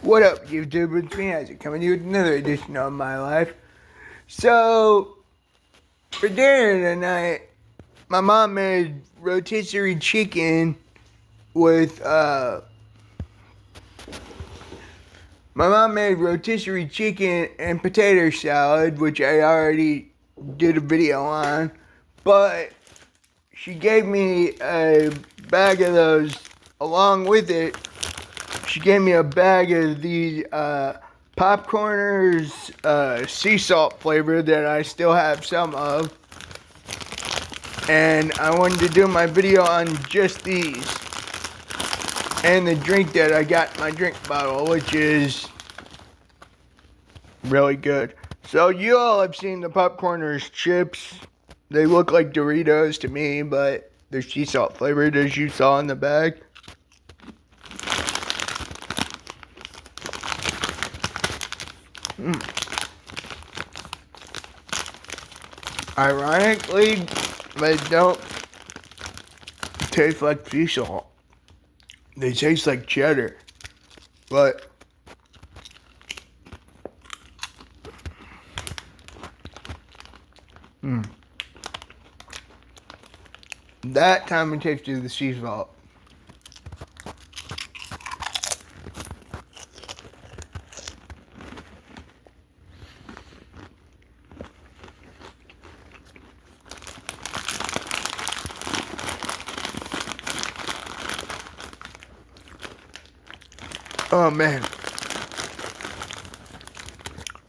What up, YouTube? It's me, Isaac, coming to you with another edition of my life. So, for dinner tonight, my mom made rotisserie chicken with, and potato salad, which I already did a video on, but she gave me a bag of those along with it. She gave me a bag of these Popcorners sea salt flavor that I still have some of. And I wanted to do my video on just these. And the drink that I got in my drink bottle, which is really good. So you all have seen the Popcorners chips. They look like Doritos to me, but they're sea salt flavored, as you saw in the bag. Ironically, they don't taste like sea salt. They taste like cheddar. But that time it tasted the sea salt. Oh man.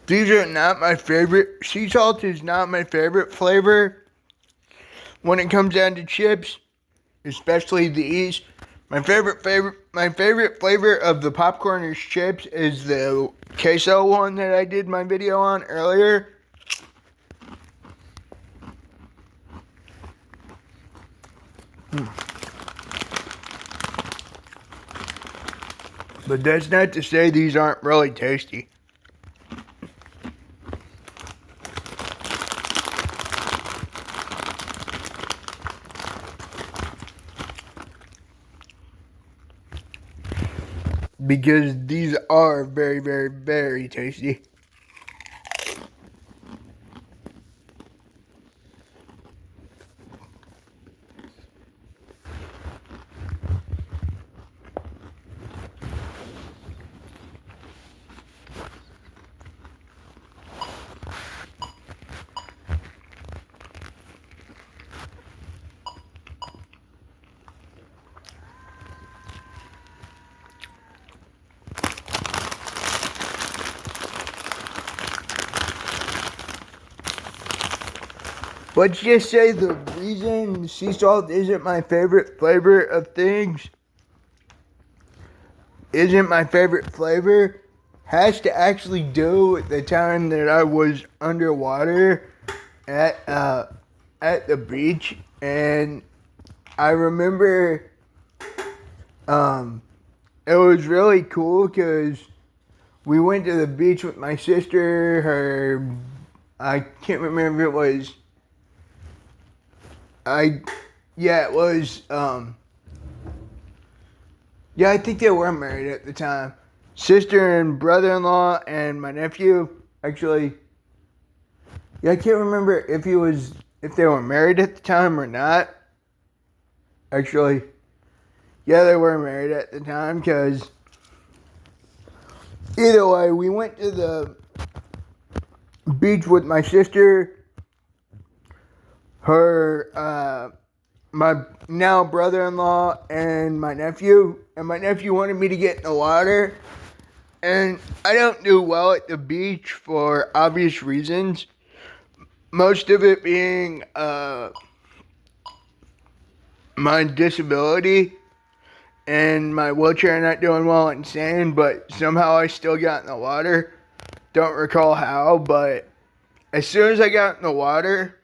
These are not my favorite. Sea salt is not my favorite flavor when it comes down to chips, especially these. My favorite flavor of the Popcorners chips is the queso one that I did my video on earlier. But that's not to say these aren't really tasty. Because these are very, very, very tasty. Let's just say the reason sea salt isn't my favorite flavor of things, has to actually do with the time that I was underwater at the beach. And I remember it was really cool because we went to the beach with my sister, I can't remember if it was, I think they were married at the time. Sister and brother-in-law and my nephew. Actually, I can't remember if they were married at the time or not. Actually, they were married at the time, because either way, we went to the beach with my sister, my now brother-in-law, and my nephew. And my nephew wanted me to get in the water. And I don't do well at the beach for obvious reasons. Most of it being my disability and my wheelchair not doing well in sand. But somehow I still got in the water. Don't recall how, but as soon as I got in the water,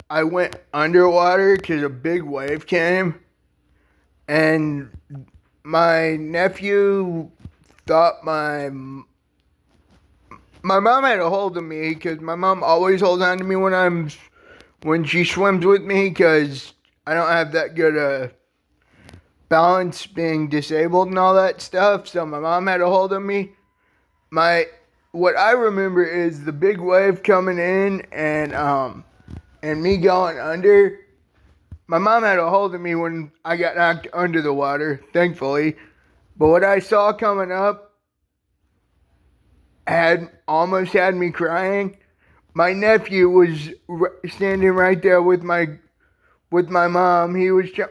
I went underwater because a big wave came, and my nephew thought my mom had a hold of me, because my mom always holds on to me when she swims with me, because I don't have that good balance being disabled and all that stuff. So my mom had a hold of me. What I remember is the big wave coming in and me going under. My mom had a hold of me when I got knocked under the water, thankfully. But what I saw coming up had almost had me crying. My nephew was standing right there with my mom.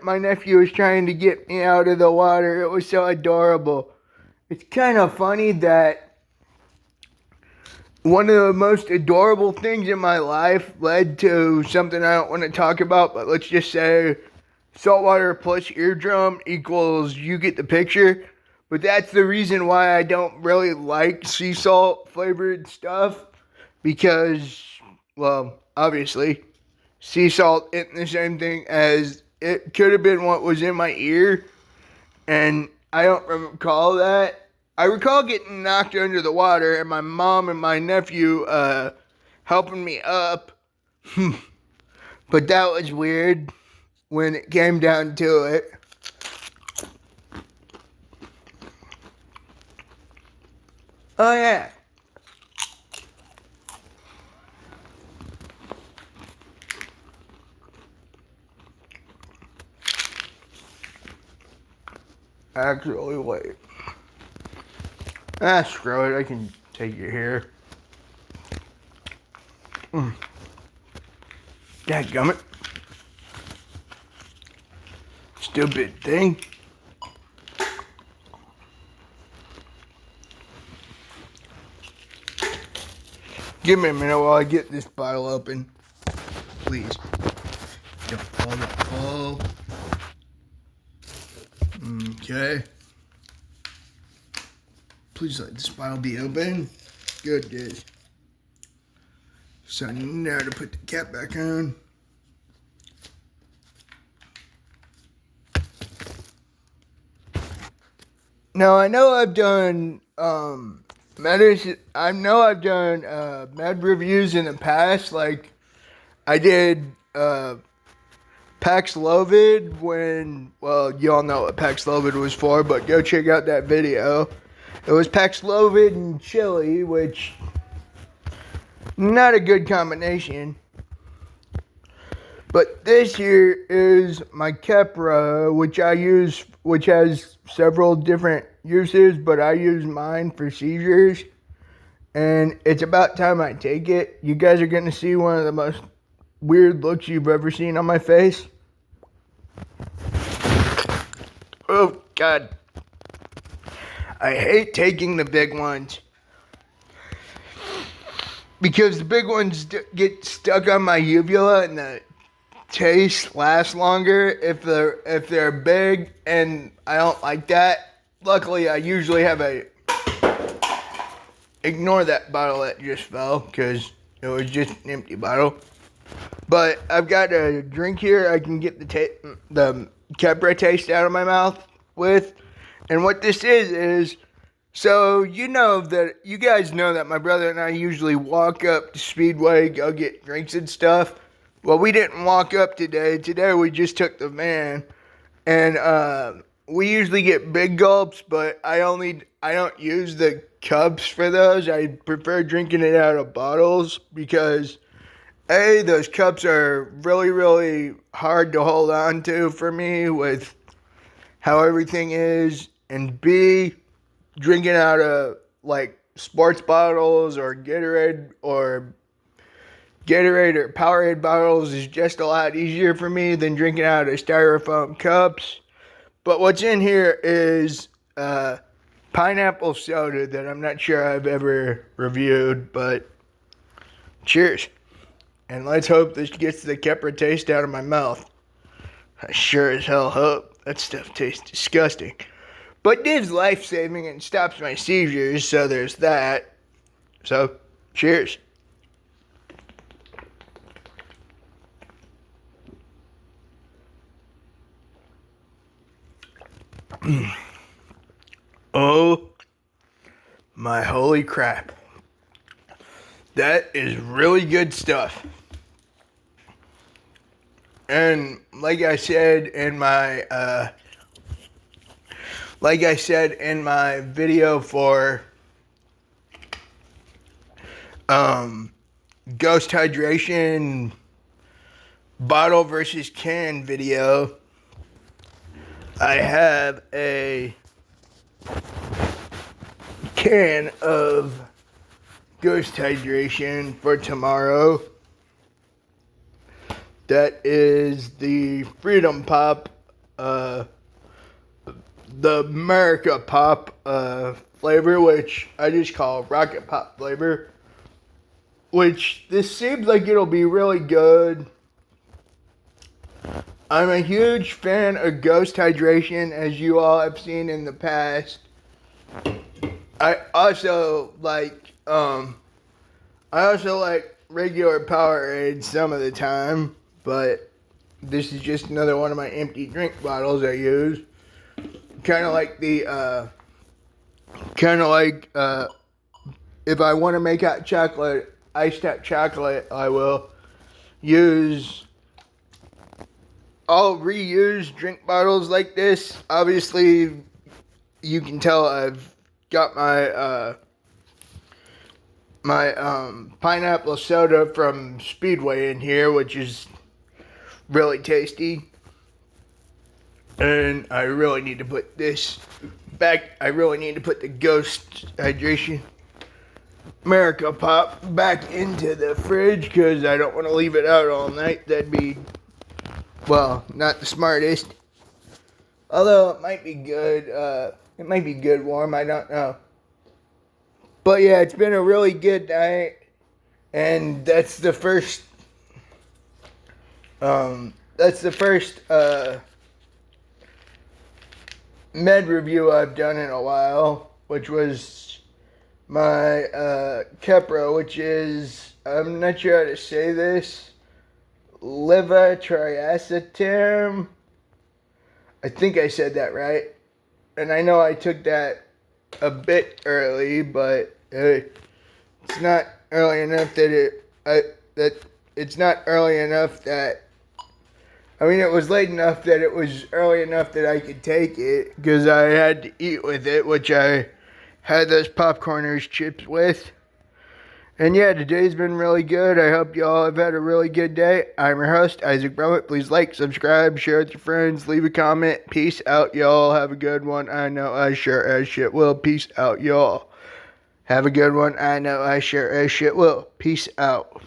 My nephew was trying to get me out of the water. It was so adorable. It's kind of funny that one of the most adorable things in my life led to something I don't want to talk about, but let's just say saltwater plus eardrum equals you get the picture. But that's the reason why I don't really like sea salt flavored stuff, because, well, obviously, sea salt isn't the same thing as it could have been what was in my ear, and I don't recall that. I recall getting knocked under the water and my mom and my nephew helping me up, but that was weird when it came down to it. Oh yeah. Actually, wait. Screw it. I can take it here. Dadgummit. Stupid thing. Give me a minute while I get this bottle open. Please. Don't fall. Okay. Please let this bottle be open. Good, good. So now to put the cap back on. Now I know I've done medicine. I know I've done med reviews in the past. Like I did Paxlovid when, well, y'all know what Paxlovid was for, but go check out that video. It was Paxlovid and chili, which not a good combination. But this here is my Keppra, which has several different uses, but I use mine for seizures. And it's about time I take it. You guys are going to see one of the most weird looks you've ever seen on my face. Oh, God. I hate taking the big ones, because the big ones get stuck on my uvula and the taste lasts longer if they're big, and I don't like that. Luckily, I usually have ignore that bottle that just fell, because it was just an empty bottle. But I've got a drink here I can get the Keppra taste out of my mouth with. And what this is, so you guys know that my brother and I usually walk up to Speedway, go get drinks and stuff. Well, we didn't walk up today. Today we just took the van. And we usually get big gulps, but I don't use the cups for those. I prefer drinking it out of bottles because those cups are really, really hard to hold on to for me with how everything is. And B, drinking out of like sports bottles or Gatorade or Powerade bottles is just a lot easier for me than drinking out of styrofoam cups. But what's in here is pineapple soda that I'm not sure I've ever reviewed, but cheers. And let's hope this gets the Keppra taste out of my mouth. I sure as hell hope. That stuff tastes disgusting. But it is life-saving and stops my seizures, so there's that. So, cheers. Oh, my holy crap. That is really good stuff. And like I said in my like I said in my video for Ghost Hydration bottle versus can video, I have a can of Ghost Hydration for tomorrow. That is the Freedom Pop, the America Pop flavor, which I just call Rocket Pop flavor. Which this seems like it'll be really good. I'm a huge fan of Ghost Hydration, as you all have seen in the past. I also like regular Powerade some of the time, but this is just another one of my empty drink bottles I use. Kind of like if I want to make hot chocolate, iced hot chocolate, I'll reuse drink bottles like this. Obviously, you can tell I've got my pineapple soda from Speedway in here, which is really tasty. And I really need to put this back. I really need to put the Ghost Hydration America Pop back into the fridge because I don't want to leave it out all night. That'd be, well, not the smartest. Although it might be good. It might be good warm. I don't know. But yeah, it's been a really good night. And that's the first med review I've done in a while, which was my Keppra, which is, I'm not sure how to say this, levetiracetam. I think I said that right. And I know I took that a bit early, but it's not early enough it's not early enough that, I mean, it was late enough that it was early enough that I could take it because I had to eat with it, which I had those popcorners chips with. And yeah, today's been really good. I hope y'all have had a really good day. I'm your host, Isaac Brummett. Please like, subscribe, share with your friends, leave a comment. Peace out, y'all. Have a good one. I know I sure as shit will. Peace out, y'all. Have a good one. I know I sure as shit will. Peace out.